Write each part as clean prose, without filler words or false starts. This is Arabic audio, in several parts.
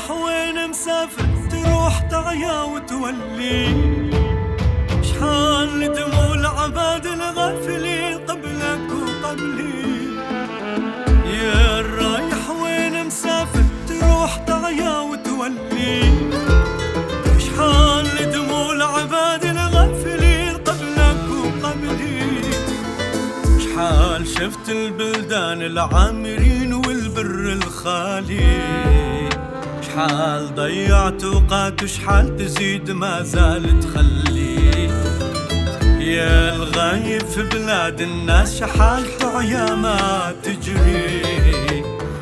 رايح وين مسافر تروح تعيا وتولي شحال دموع العباد الغافلين قبلك وقبلي. يا رايح وين مسافر تروح تعيا وتولي شحال دموع العباد الغافلين قبلك وقبلي. شحال شفت البلدان العامرين والبر الخالي، شحال ضيعت اوقات وشحال تزيد ما زال تخلي. يا الغايب في بلاد الناس شحال تعيا ما تجري،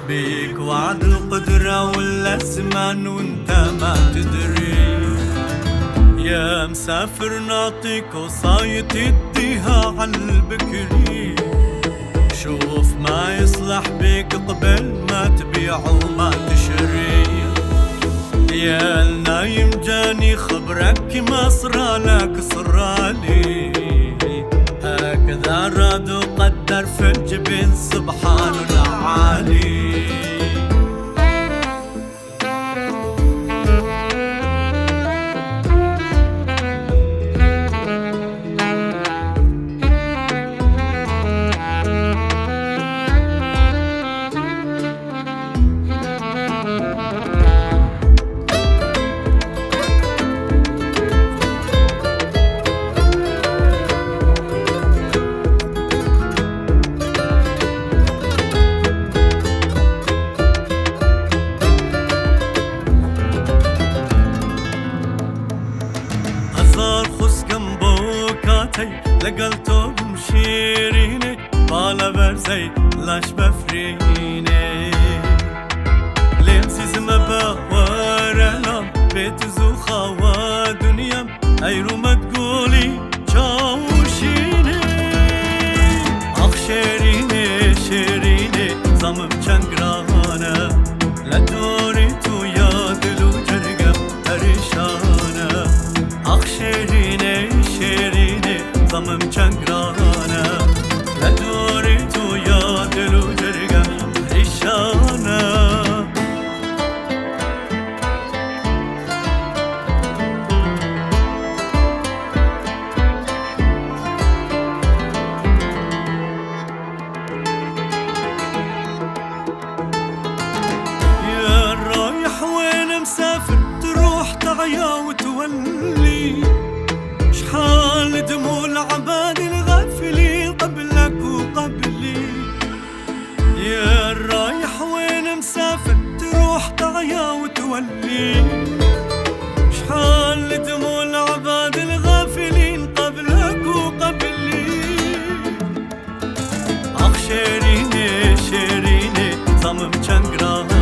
بيك وعد القدرة ولا الزمان وانت ما تدري. يا مسافر نعطيك وصاية تديها عالبكري، شوف ما يصلح بيك قبل ما تبيع وما تشري. يا النايم جاني خبرك ما صرالك صرالي، هكذا راد وقدر في الجبين سبحان العالي. خس جنبوكاتي لقلتو بمشيريني بالا برزي لاش بفريني لمسي زمبا ورلام بيت زوخا ودنيام ايرو ما تقولي جاوشيني. اخ شيريني شيريني زمم چنگرانا لدوري تو يادلو جرقم پرشانا. اخ شيريني شيريني زمم چنگرانا لدوري تو يادلو جرقم پرشانا. مسافر تروح تعيا وتولي شحال دموع العباد الغافلين قبلك وقبلي. يا رايح وين مسافر تروح تعيا وتولي شحال دموع العباد الغافلين قبلك وقبلي. اخ شيريني شيريني زمم چنگرانا